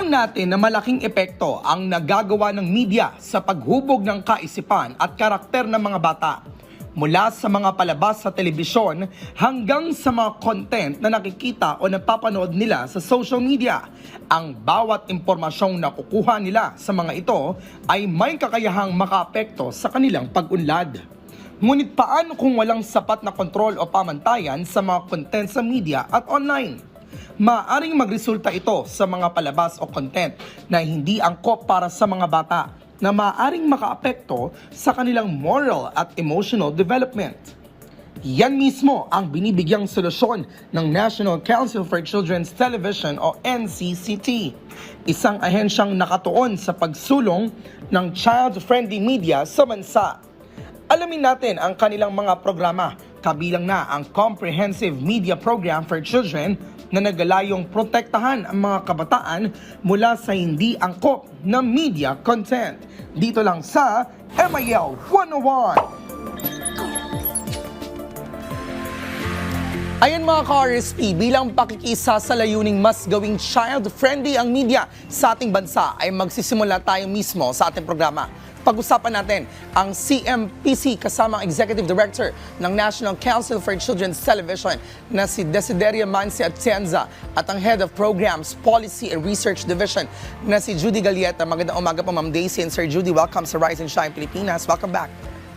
Alam natin na malaking epekto ang nagagawa ng media sa paghubog ng kaisipan at karakter ng mga bata. Mula sa mga palabas sa telebisyon hanggang sa mga content na nakikita o napapanood nila sa social media. Ang bawat impormasyong nakukuha nila sa mga ito ay may kakayahang makaapekto sa kanilang pag-unlad. Ngunit paano kung walang sapat na kontrol o pamantayan sa mga content sa media at online? Maaring magresulta ito sa mga palabas o content na hindi angkop para sa mga bata na maaring makaapekto sa kanilang moral at emotional development. Yan mismo ang binibigyang solusyon ng National Council for Children's Television o NCCT, isang ahensyang nakatuon sa pagsulong ng child-friendly media sa bansa. Alamin natin ang kanilang mga programa, kabilang na ang Comprehensive Media Program for Children na nagalayong protektahan ang mga kabataan mula sa hindi angkop na media content. Dito lang sa MIL 101. Ayan mga ka-RSP, bilang pakikisa sa layuning mas gawing child-friendly ang media sa ating bansa ay magsisimula tayo mismo sa ating programa. Pag-usapan natin ang CMPC kasama ang Executive Director ng National Council for Children's Television na si Desideria Mansi Atienza at ang Head of Programs, Policy and Research Division na si Judy Galieta. Magandang umaga po Ma'am Daisy and Sir Judy. Welcome sa Rise and Shine Pilipinas. Welcome back.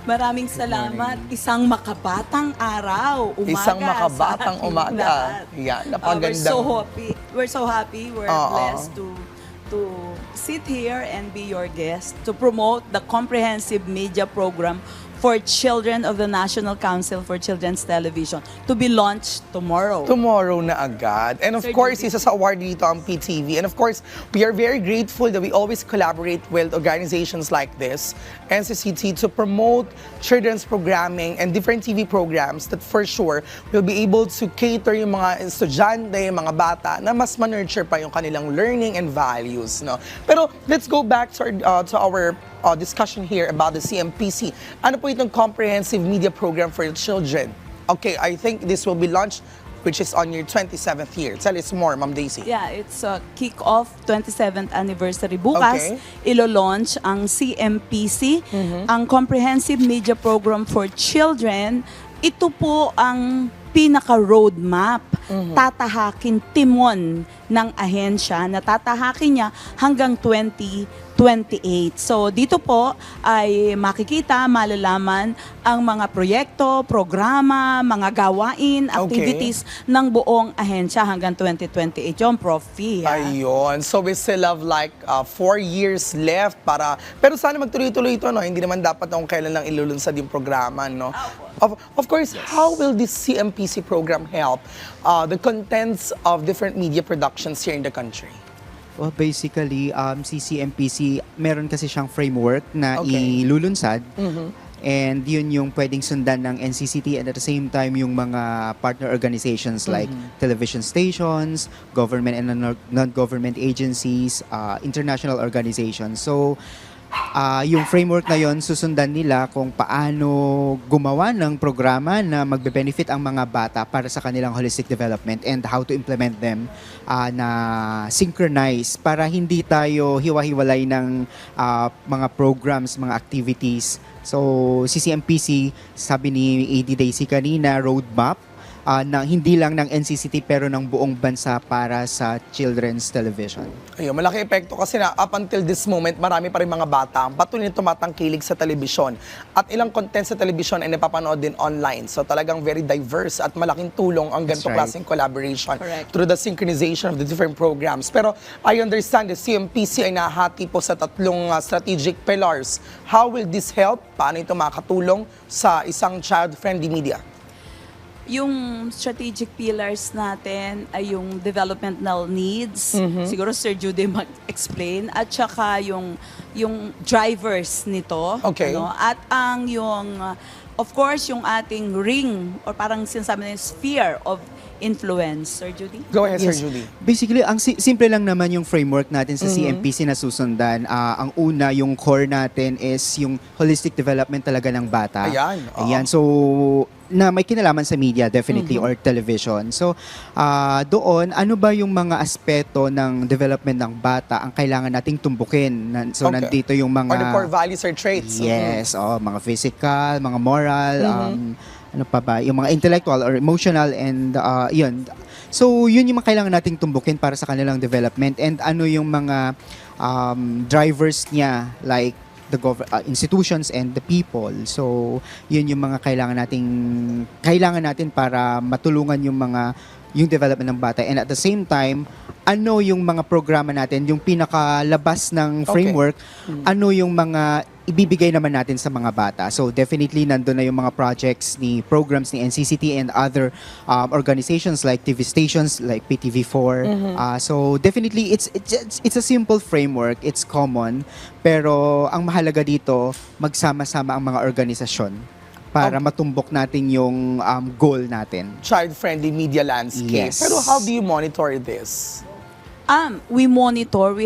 Maraming salamat. Isang makabatang araw, umaga. Isang makabatang sa umaga. Yan, napagandang. We're so happy. We're blessed to sit here and be your guest to promote the comprehensive media program for children of the National Council for Children's Television to be launched tomorrow. Tomorrow na agad. And of course, isa sa award dito ang PTV. And of course, we are very grateful that we always collaborate with organizations like this, NCCT, to promote children's programming and different TV programs that for sure will be able to cater yung mga estudyante, yung mga bata na mas ma-nurture pa yung kanilang learning and values. No? Pero let's go back to our discussion here about the CMPC. Ano po itong comprehensive media program for children? Okay, I think this will be launched which is on your 27th year. Tell us more, Ma'am Daisy. Yeah, it's a kick-off 27th anniversary. Bukas, ilo-launch ang CMPC, ang Comprehensive Media Program for Children. Ito po ang pinaka-roadmap, tatahakin timon ng ahensya na tatahakin niya hanggang 2028. So dito po ay makikita, malalaman ang mga proyekto, programa, mga gawain, activities ng buong ahensya hanggang 2028. Yung Prof. Fee. Ayun. So we still have like 4 years left para, pero sana magtuloy-tuloy ito, no? Hindi naman dapat kung kailan lang ilulunsad yung programa, no? Of course, how will this CMPC program help the contents of different media productions here in the country? Well, basically, CCMPC, meron kasi siyang framework na ilulunsad. And yun yung pwedeng sundan ng NCCT and at the same time yung mga partner organizations like television stations, government and non-government agencies, international organizations. So, yung framework na yon susundan nila kung paano gumawa ng programa na magbe-benefit ang mga bata para sa kanilang holistic development and how to implement them na synchronize para hindi tayo hiwa-hiwalay ng mga programs, mga activities. So, CCMPC, sabi ni AD Daisy kanina, roadmap na hindi lang ng NCCT pero ng buong bansa para sa children's television. Ayun, malaki epekto kasi na up until this moment, marami pa rin mga bata ang patuloy na tumatangkilig sa telebisyon. At ilang content sa telebisyon ay napapanood din online. So talagang very diverse at malaking tulong ang ganito klaseng collaboration through the synchronization of the different programs. Pero I understand the CMPC ay nahati po sa tatlong strategic pillars. How will this help? Paano ito makatulong sa isang child-friendly media? Yung strategic pillars natin ay yung developmental needs. Siguro Sir Judy mag-explain. At saka yung drivers nito. Ano, at ang of course, yung ating ring or parang sinasabi na yung sphere of influence. Sir Judy? Go ahead, Sir Judy. Basically, ang simple lang naman yung framework natin sa CMPC na susundan. Ang una, yung core natin is yung holistic development talaga ng bata. Ayan. So, na may kinalaman sa media, definitely, or television. So, doon, ano ba yung mga aspeto ng development ng bata ang kailangan nating tumbukin? So, Okay. nandito yung mga... Or the core values or traits. Yes, mga physical, mga moral, ano pa ba, yung mga intellectual or emotional, and yun. So, yun yung mga kailangan nating tumbukin para sa kanilang development, and ano yung mga drivers niya, like the institutions and the people. So, yun yung mga kailangan natin para matulungan yung development ng bata. And at the same time, ano yung mga programa natin, yung pinakalabas ng framework, ano yung mga ibibigay naman natin sa mga bata. So definitely nandun na yung mga projects programs ni NCCT and other organizations like TV stations like PTV4. So definitely it's a simple framework, it's common, pero ang mahalaga dito magsama-sama ang mga organisasyon para matumbok natin yung goal natin. Child-friendly media landscape. Yes. Pero how do you monitor this? We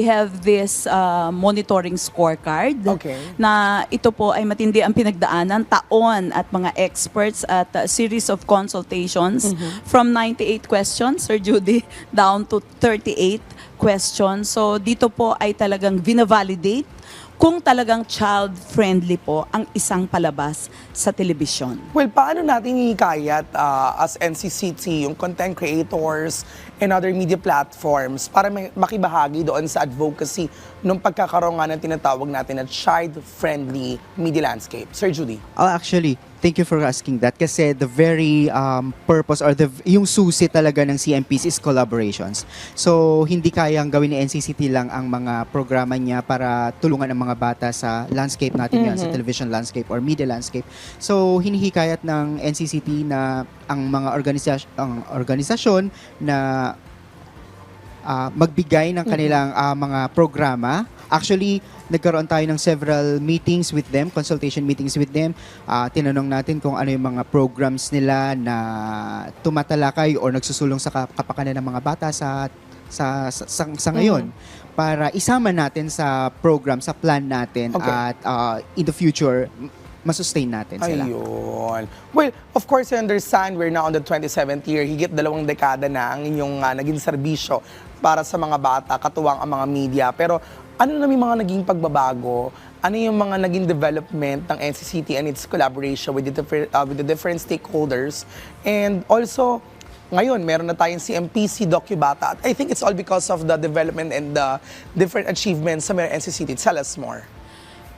have this monitoring scorecard Okay. na ito po ay matindi ang pinagdaanan, taon at mga experts at a series of consultations from 98 questions, Sir Judy, down to 38 questions. So dito po ay talagang vina-validate kung talagang child-friendly po ang isang palabas sa telebisyon. Well, paano natin hihikayat as NCCT, yung content creators and other media platforms para makibahagi doon sa advocacy ng pagkakaroon nga ng tinatawag natin na child-friendly media landscape? Sir Judy? Actually, thank you for asking that kasi the very purpose or yung susi talaga ng CMPC is collaborations. So, hindi kayang gawin ni NCCT lang ang mga programa niya para tulungan ang mga bata sa landscape natin yan, sa television landscape or media landscape. So, hinihikayat ng NCCT na ang mga organisasyon na magbigay ng kanilang mga programa. Actually, nagkaroon tayo ng several meetings with them, consultation meetings with them. Tinanong natin kung ano yung mga programs nila na tumatalakay or nagsusulong sa kapakanan ng mga bata sa ngayon para isama natin sa program, sa plan natin at in the future, masustain natin sila. Ayun. Well, of course, I understand we're now on the 27th year. Higit 2 dekada na ang inyong naging serbisyo para sa mga bata, katuwang ang mga media. Pero ano na may mga naging pagbabago? Ano yung mga naging development ng NCCT and its collaboration with the different stakeholders? And also, ngayon, meron na tayong CMPC Docubata. I think it's all because of the development and the different achievements sa NCCT. Tell us more.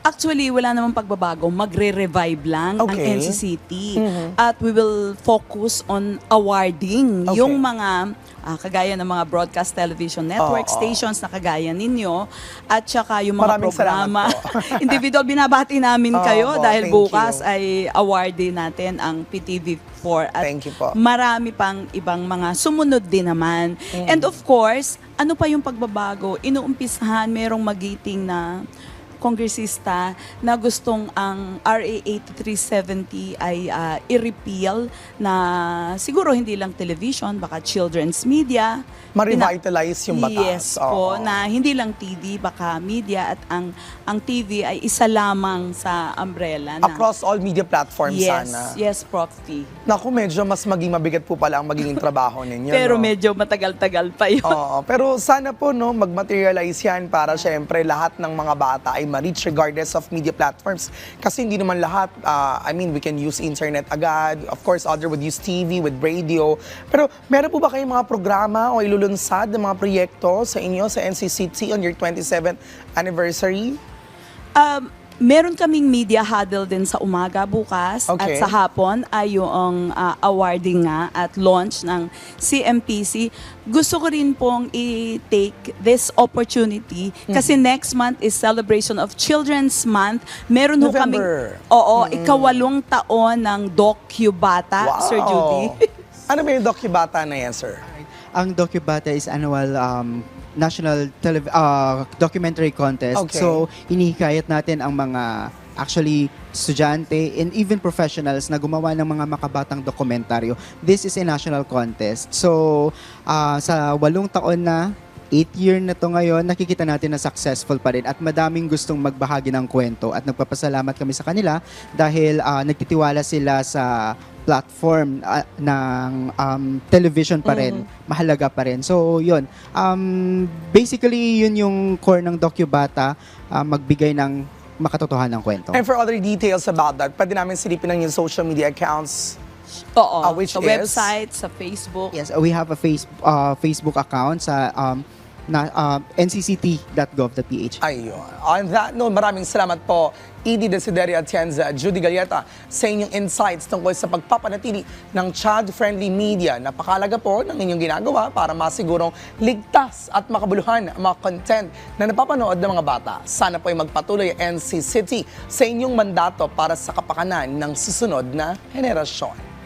Actually, wala namang pagbabago. Magre-revive lang ang Okay. NCCT. At we will focus on awarding Okay. yung mga kagaya ng mga broadcast television network stations na kagaya ninyo at saka yung mga Maraming programa. salamat po. Individual, binabati namin kayo Opo, dahil thank bukas you. ay awardin natin ang PTV4 at Thank you po. marami pang ibang mga sumunod din naman. And of course, ano pa yung pagbabago? Inuumpisahan merong magiting na kongresista na gustong ang RA 8370 ay i-repeal na siguro hindi lang television, baka children's media. Ma-revitalize yung batas. Yes po, Oo. na hindi lang TV, baka media at ang TV ay isa lamang sa umbrella. Na, Across all media platforms yes, sana. yes, Prof. T. Naku, medyo mas maging mabigat po pala ang magiging trabaho ninyo. Pero no? medyo matagal-tagal pa yun. Oo, pero sana po no, mag-materialize yan para syempre lahat ng mga bata ay ma-reach regardless of media platforms. Kasi hindi naman lahat, we can use internet agad. Of course, other would use TV, with radio. Pero meron po ba kayong mga programa o ilulunsad ng mga proyekto sa inyo, sa NCCT on your 27th anniversary? Meron kaming media huddle din sa umaga bukas Okay. at sa hapon ay yung awarding nga at launch ng CMPC. Gusto ko rin pong i-take this opportunity kasi next month is celebration of Children's Month. Meron ho kaming November. ikawalong taon ng Docubata, Wow! Sir Judy. Ano ba yung Docubata na yan, sir? Ang Docubata is annual national documentary contest. Okay. So, hinihikayat natin ang mga actually estudyante and even professionals na gumawa ng mga makabatang dokumentaryo. This is a national contest. So, sa 8 taon na, 8th year na to ngayon, nakikita natin na successful pa rin at madaming gustong magbahagi ng kwento at nagpapasalamat kami sa kanila dahil nagtitiwala sila sa platform ng television pa rin, mahalaga pa rin. So, yun. Basically, yun yung core ng Docubata, magbigay ng makatotohanang kwento. And for other details about that, pwede namin silipin ang yung social media accounts. Oo, Which sa is? website, sa Facebook. Yes, we have a Facebook account sa ncct.gov.ph. Ayun. On that note, maraming salamat po, Edie Desiderio Atienza, Judy Galieta, sa inyong insights tungkol sa pagpapanatili ng child-friendly media. Napakalaga po ng inyong ginagawa para masigurong ligtas at makabuluhan ang mga content na napapanood ng mga bata. Sana po ay magpatuloy ang NC City sa inyong mandato para sa kapakanan ng susunod na henerasyon.